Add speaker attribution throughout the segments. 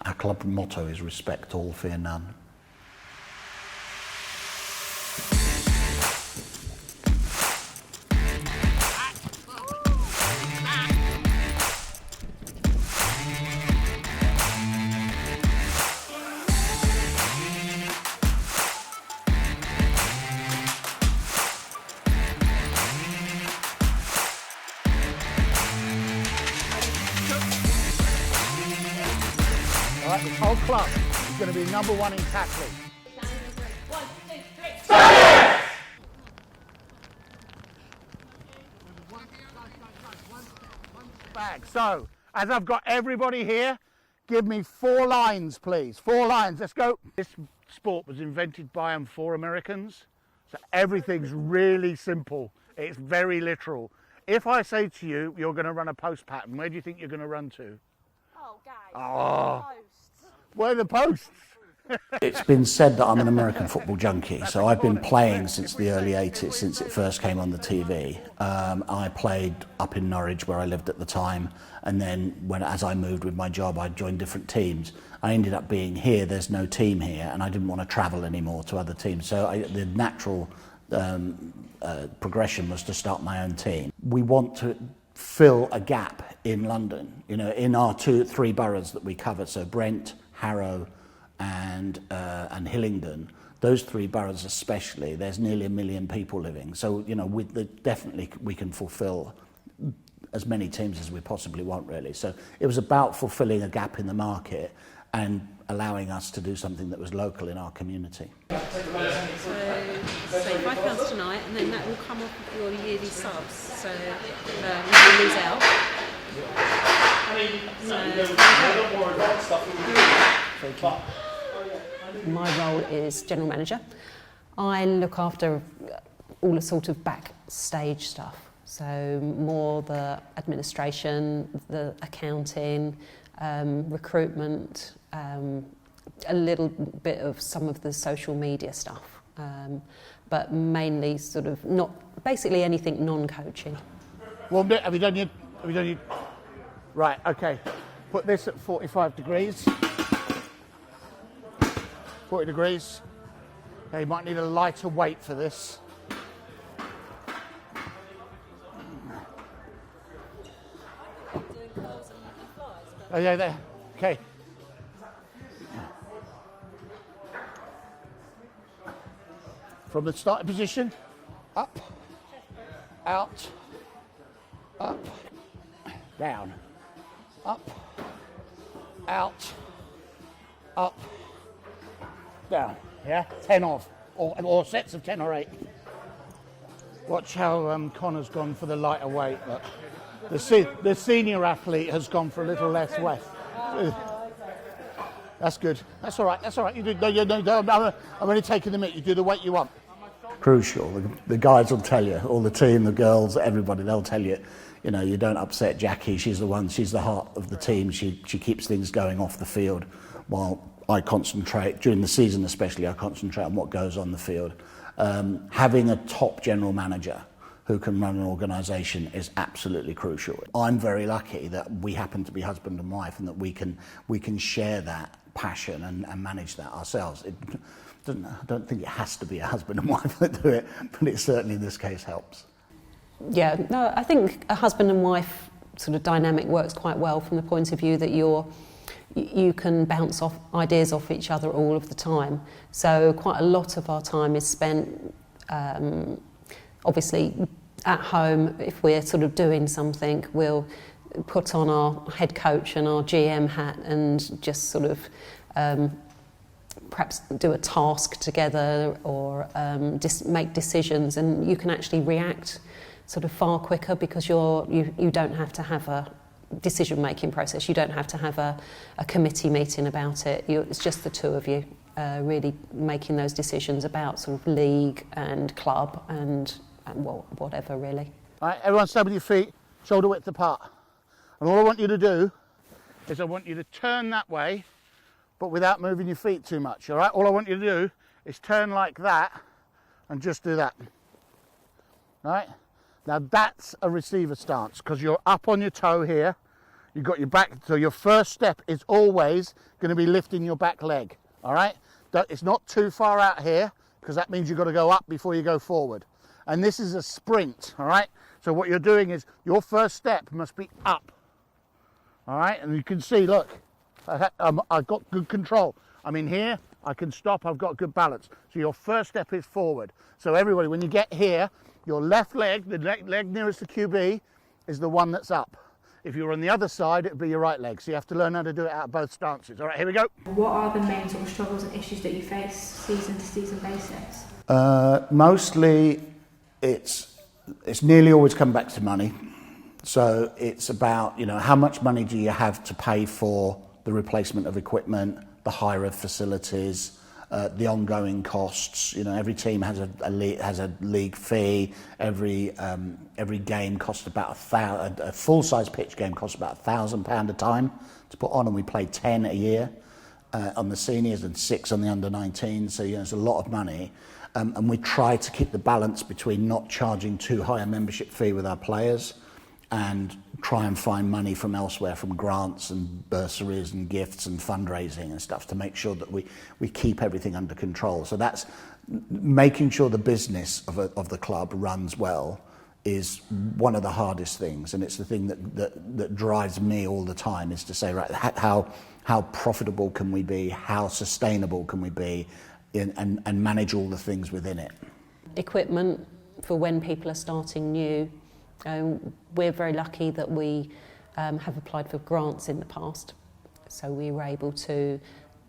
Speaker 1: Our club motto is respect all, fear none.
Speaker 2: This whole club is going to be number one in tackling.
Speaker 3: 1, 2, 3. Stallions!
Speaker 2: Back. So, as I've got everybody here, give me 4 lines, please. 4 lines. Let's go. This sport was invented by and for Americans, so everything's really simple. It's very literal. If I say to you, you're going to run a post pattern, where do you think you're going to run to?
Speaker 3: Oh, guys.
Speaker 2: Oh.
Speaker 3: Posts.
Speaker 2: Where are the posts?
Speaker 1: It's been said that I'm an American football junkie, so I've been playing since the early 80s, since it first came on the TV. I played up in Norwich, where I lived at the time, and then as I moved with my job, I joined different teams. I ended up being here, there's no team here, and I didn't want to travel anymore to other teams, so the natural progression was to start my own team. We want to fill a gap in London, you know, in our 3 boroughs that we cover, so Brent, Harrow and Hillingdon. Those 3 boroughs especially, there's nearly 1 million people living. So, you know, definitely we can fulfill as many teams as we possibly want, really. So it was about fulfilling a gap in the market and allowing us to do something that was local in our community.
Speaker 4: So £5 tonight, and then that will come off of your yearly subs. So you lose out.
Speaker 5: My role is general manager. I look after all the sort of backstage stuff, so more the administration, the accounting, recruitment, a little bit of some of the social media stuff, but mainly sort of basically anything non-coaching.
Speaker 2: Well, have you done your? Right, okay. Put this at 45 degrees. 40 degrees. Okay, you might need a lighter weight for this. Oh yeah, there. Okay. From the starting position, up, out, up, down, up, out, up, down. Yeah, 10 of, or sets of 10 or 8. Watch how Connor's gone for the lighter weight. But the senior athlete has gone for a little less weight. That's good. That's all right. That's all right. You do. No, I'm only taking the mitt. You do the weight you want.
Speaker 1: Crucial. The guys will tell you, all the team, the girls, everybody, they'll tell you, you know, you don't upset Jackie. She's the heart of the team. She keeps things going off the field, while I concentrate, during the season especially, I concentrate on what goes on the field. Having a top general manager who can run an organisation is absolutely crucial. I'm very lucky that we happen to be husband and wife, and that we can share that passion and manage that ourselves. I don't think it has to be a husband and wife that do it, but it certainly in this case helps.
Speaker 5: Yeah, no, I think a husband and wife sort of dynamic works quite well from the point of view that you can bounce off ideas off each other all of the time. So quite a lot of our time is spent obviously at home. If we're sort of doing something, we'll put on our head coach and our GM hat and just sort of perhaps do a task together, or make decisions, and you can actually react sort of far quicker because you don't have to have a decision-making process. You don't have to have a committee meeting about it. It's just the two of you really making those decisions about sort of league and club and whatever, really.
Speaker 2: All right, everyone stand with your feet shoulder width apart. And all I want you to do is I want you to turn that way, but without moving your feet too much, all right? All I want you to do is turn like that and just do that. All right? Now that's a receiver stance because you're up on your toe here. You've got your back, so your first step is always going to be lifting your back leg, all right? It's not too far out here, because that means you've got to go up before you go forward. And this is a sprint, all right? So what you're doing is your first step must be up, all right? And you can see, look, I've got good control. I'm in here, I can stop, I've got good balance. So your first step is forward. So everybody, when you get here, your left leg, the leg nearest the QB, is the one that's up. If you're on the other side, it'd be your right leg. So you have to learn how to do it out of both stances. All right, here we go.
Speaker 6: What are the main sort of struggles and issues that you face season to season basis?
Speaker 1: Mostly, it's nearly always come back to money. So it's about, how much money do you have to pay for the replacement of equipment, the hire of facilities, the ongoing costs. Every team has a league fee. Every game costs about a full-size pitch game costs about £1,000 a time to put on, and we play 10 a year on the seniors and 6 on the under-19. So it's a lot of money, and we try to keep the balance between not charging too high a membership fee with our players and try and find money from elsewhere, from grants and bursaries and gifts and fundraising and stuff, to make sure that we keep everything under control. So that's making sure the business of the club runs well is one of the hardest things, and it's the thing that drives me all the time, is to say, right, how profitable can we be, how sustainable can we be, and manage all the things within it.
Speaker 5: Equipment for when people are starting new. We're very lucky that we have applied for grants in the past, so we were able to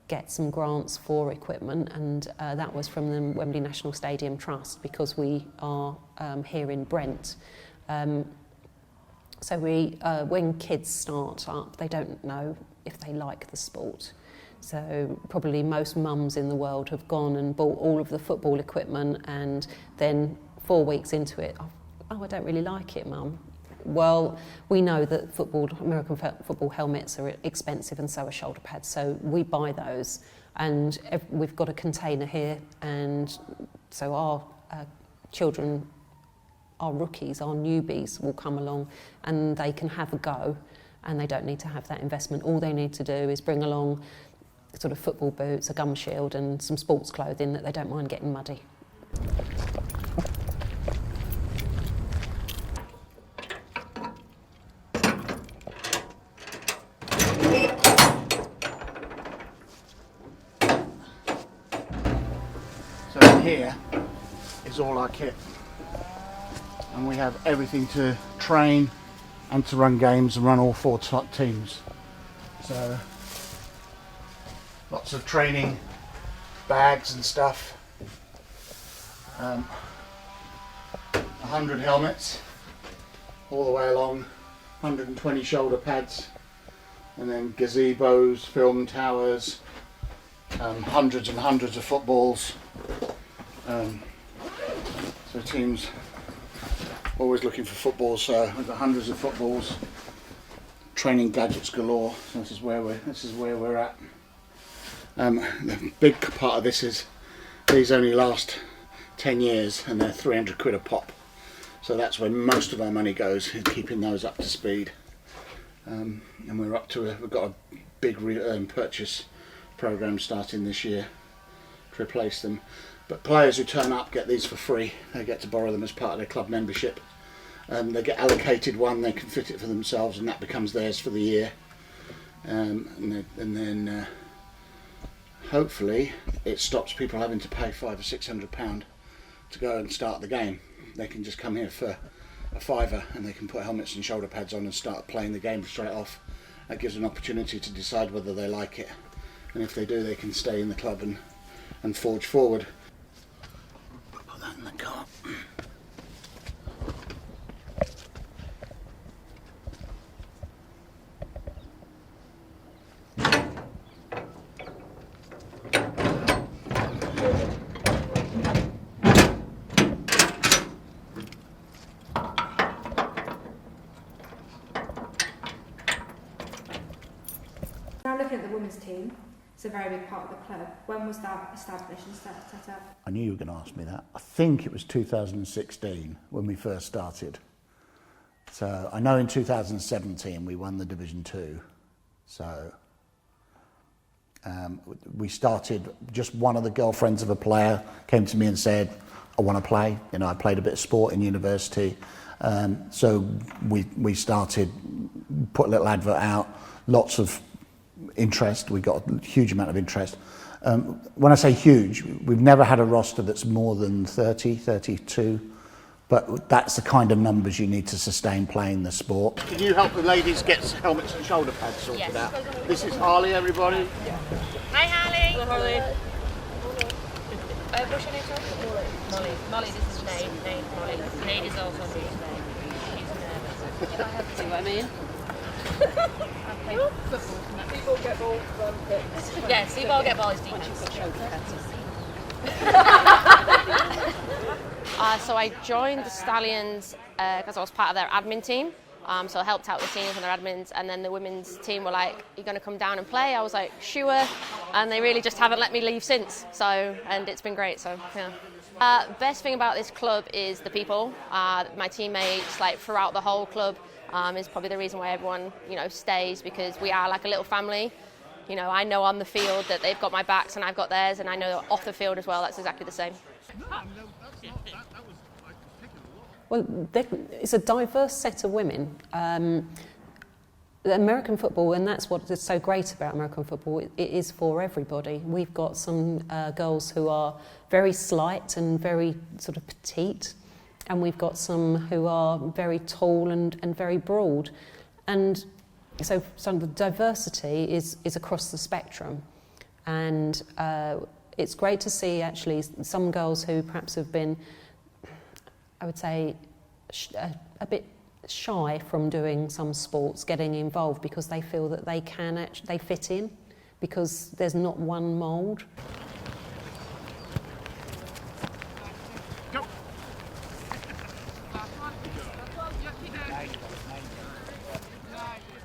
Speaker 5: get some grants for equipment, and that was from the Wembley National Stadium Trust, because we are here in Brent. So when kids start up, they don't know if they like the sport. So probably most mums in the world have gone and bought all of the football equipment, and then 4 weeks into it, I don't really like it, Mum. Well, we know that American football helmets are expensive, and so are shoulder pads, so we buy those. And we've got a container here, and so our children, our rookies, our newbies will come along and they can have a go, and they don't need to have that investment. All they need to do is bring along sort of football boots, a gum shield, and some sports clothing that they don't mind getting muddy.
Speaker 2: Here is all our kit, and we have everything to train and to run games and run all 4 teams. So lots of training bags and stuff, 100 helmets all the way along, 120 shoulder pads, and then gazebos, film towers, hundreds and hundreds of footballs. So teams always looking for footballs, so I've got hundreds of footballs, training gadgets galore. So this is where we're at. The big part of this is these only last 10 years, and they're 300 quid a pop. So that's where most of our money goes, is keeping those up to speed. And we're up to we've got a big purchase program starting this year to replace them. But players who turn up get these for free. They get to borrow them as part of their club membership. They get allocated one, they can fit it for themselves, and that becomes theirs for the year. And then hopefully it stops people having to pay £500 or £600 to go and start the game. They can just come here for a fiver, and they can put helmets and shoulder pads on and start playing the game straight off. That gives them an opportunity to decide whether they like it, and if they do, they can stay in the club and forge forward. Put that in the car.
Speaker 6: Now looking at the women's team, it's a very big part of the club. When was that established and set up?
Speaker 1: I knew you were going to ask me that. I think it was 2016 when we first started. So I know in 2017 we won the Division 2. So we started, just one of the girlfriends of a player came to me and said, I want to play. You know, I played a bit of sport in university. So we started, put a little advert out, lots of interest. We got a huge amount of interest. When I say huge, we've never had a roster that's more than 30, 32. But that's the kind of numbers you need to sustain playing the sport. Can you help the ladies get helmets and shoulder pads sorted out? This is Harley, everybody.
Speaker 3: Hi, Harley.
Speaker 4: Hello, Harley.
Speaker 3: What's your name, sorry? Molly. Molly, this is Nate. Nate, Molly. Nate is also Nate. She's nervous.
Speaker 4: See what I mean?
Speaker 3: People get ball from pitch. Yeah, see ball, get ball is defense. So I joined the Stallions because I was part of their admin team. So I helped out the seniors and their admins, and then the women's team were like, "You're going to come down and play?" I was like, "Sure," and they really just haven't let me leave since. So, and it's been great. So, yeah. Best thing about this club is the people. My teammates, like throughout the whole club, is probably the reason why everyone, stays, because we are like a little family. I know on the field that they've got my backs and I've got theirs, and I know off the field as well. That's exactly the same.
Speaker 5: Well, it's a diverse set of women. American football, and that's what is so great about American football, it is for everybody. We've got some girls who are very slight and very sort of petite, and we've got some who are very tall and very broad. And so some of the diversity is across the spectrum. And it's great to see actually some girls who perhaps have been, I would say, a bit shy from doing some sports, getting involved because they feel that they fit in, because there's not one mould.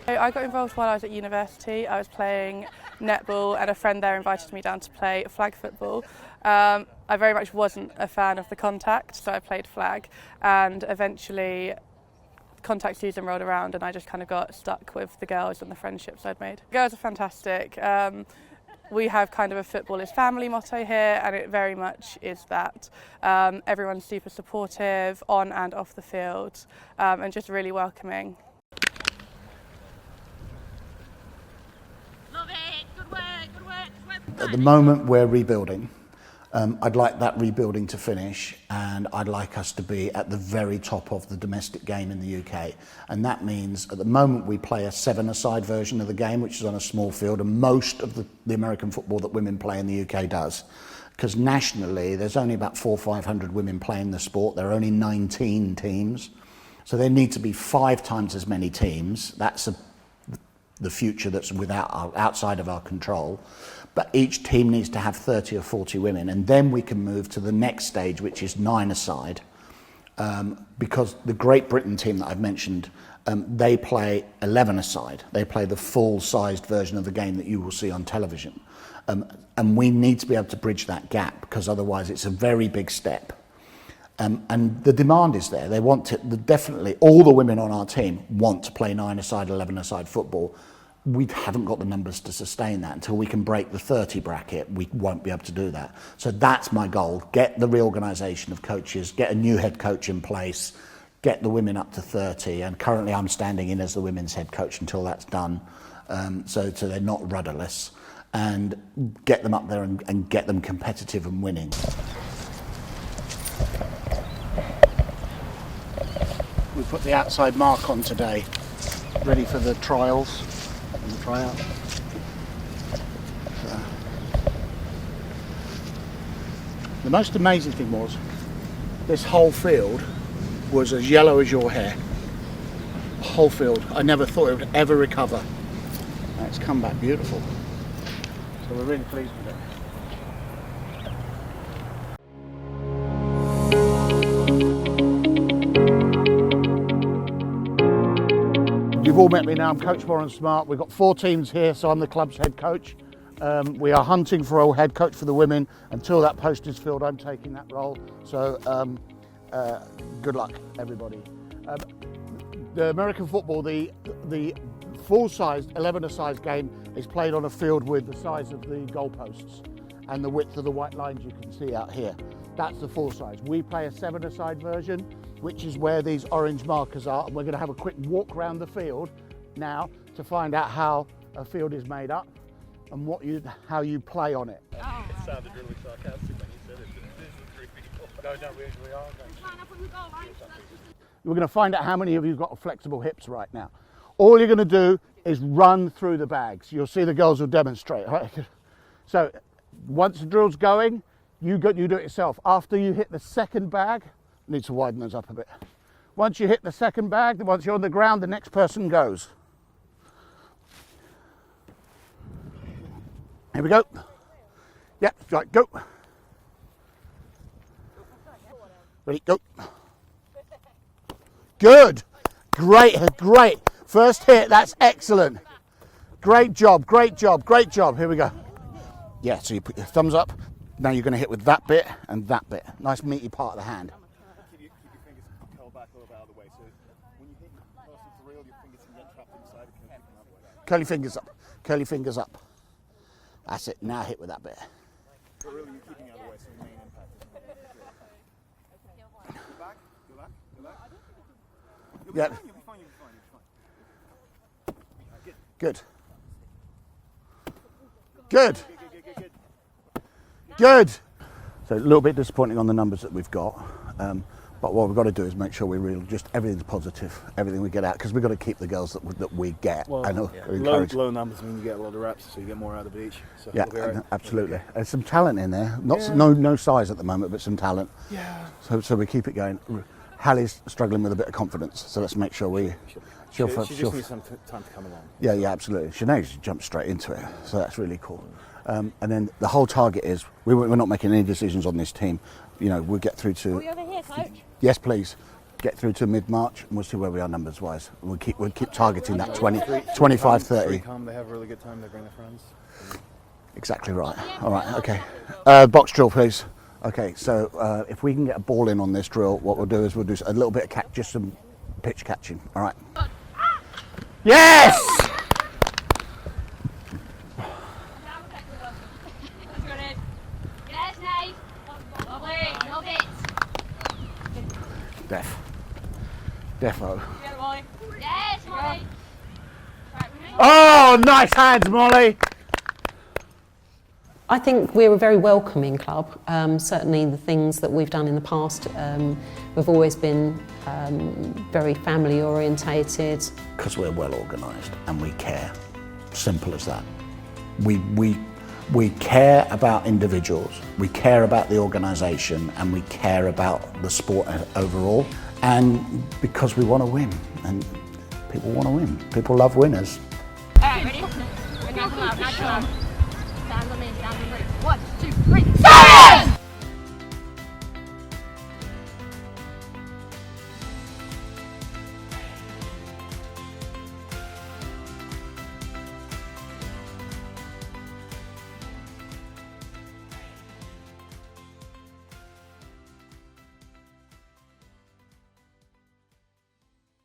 Speaker 7: I got involved while I was at university. I was playing netball and a friend there invited me down to play flag football. I very much wasn't a fan of the contact, so I played flag, and eventually contact season rolled around and I just kind of got stuck with the girls and the friendships I'd made. The girls are fantastic. We have kind of a football is family motto here, and it very much is that. Everyone's super supportive on and off the field, and just really welcoming.
Speaker 3: Love it. Good work. Good work.
Speaker 1: At the moment we're rebuilding. I'd like that rebuilding to finish, and I'd like us to be at the very top of the domestic game in the UK. And that means at the moment we play a 7-a-side version of the game, which is on a small field, and most of the American football that women play in the UK does. Because nationally there's only about 400 or 500 women playing the sport. There are only 19 teams. So there need to be 5 times as many teams. That's the future that's outside of our control. But each team needs to have 30 or 40 women, and then we can move to the next stage, which is 9-a-side, because the Great Britain team that I've mentioned, they play 11-a-side. They play the full-sized version of the game that you will see on television. And we need to be able to bridge that gap, because otherwise it's a very big step. And the demand is there. They want to, definitely, all the women on our team want to play 9-a-side, 11-a-side football. We haven't got the numbers to sustain that. Until we can break the 30 bracket, we won't be able to do that. So that's my goal. Get the reorganisation of coaches, get a new head coach in place, get the women up to 30. And currently I'm standing in as the women's head coach until that's done. So they're not rudderless. And get them up there and get them competitive and winning. We put the outside mark on today, ready for the trials. And the tryout. The most amazing thing was this whole field was as yellow as your hair. The whole field. I never thought it would ever recover. And it's come back beautiful. So we're really pleased with it. You've all met me now. I'm Coach Warren Smart. We've got 4 teams here, so I'm the club's head coach. We are hunting for a head coach for the women. Until that post is filled, I'm taking that role. So good luck, everybody.
Speaker 2: The American football, the full-sized 11-a-side game is played on a field with the size of the goalposts and the width of the white lines you can see out here. That's the full size. We play a 7-a-side version, which is where these orange markers are, and we're going to have a quick walk around the field now to find out how a field is made up and how you play on it.
Speaker 8: It sounded really sarcastic when you said it. This is 3 people. No, we usually are.
Speaker 2: We're going to find out how many of you have got flexible hips right now. All you're going to do is run through the bags. You'll see the girls will demonstrate. Right? So once the drill's going, you do it yourself. After you hit the second bag, need to widen those up a bit. Once you hit the second bag, once you're on the ground, the next person goes. Here we go. Yep, right, go. Ready, go. Good. Great, great. First hit, that's excellent. Great job, great job, great job. Here we go. Yeah, so you put your thumbs up. Now you're going to hit with that bit and that bit. Nice meaty part of the hand.
Speaker 8: Keep your fingers curled back a little bit out of the way. So when you hit the reel, your fingers can get trapped inside.
Speaker 2: Curl your fingers up. Curl your fingers up. That's it. Now hit with that bit.
Speaker 8: But really, you're keeping out of the way, so the main impact is not going to be Go back. Go back. Go back. You'll be fine. You'll be fine. You'll be fine. You'll be fine.
Speaker 2: Good. Good. Good. So a little bit disappointing on the numbers that we've got, but what we've got to do is make sure we really just everything's positive, everything we get out, because we've got to keep the girls that we get.
Speaker 8: Well,
Speaker 2: and
Speaker 8: low numbers mean you get a lot of reps, so you get more out of each. So
Speaker 2: yeah,
Speaker 8: right.
Speaker 2: absolutely. There's some talent in there. No size at the moment, but some talent.
Speaker 8: Yeah.
Speaker 2: So we keep it going. Hallie's struggling with a bit of confidence, so let's make sure
Speaker 8: She just needs some time to come along.
Speaker 2: Yeah, absolutely. Sinead's jumped straight into it, so that's really cool. And then the whole target is we're not making any decisions on this team. You know, we'll get through to.
Speaker 3: Are we over here, coach?
Speaker 2: Yes, please. Get through to mid-March, and we'll see where we are numbers wise. We'll keep targeting that 25, 30.
Speaker 8: They have a really good time. They bring their friends.
Speaker 2: Exactly right. All right. Okay. Box drill, please. Okay. So if we can get a ball in on this drill, what we'll do is we'll do a little bit of just some pitch catching. All right. Yes. Defo.
Speaker 3: Yes, Molly.
Speaker 2: Oh, nice hands, Molly.
Speaker 5: I think we're a very welcoming club. Certainly the things that we've done in the past, we've always been very family orientated.
Speaker 1: Because we're well organised and we care. Simple as that. We care about individuals, we care about the organisation, and we care about the sport overall. And because we want to win, and people want to win. People love winners.
Speaker 3: All right, ready? Now come out, now come out.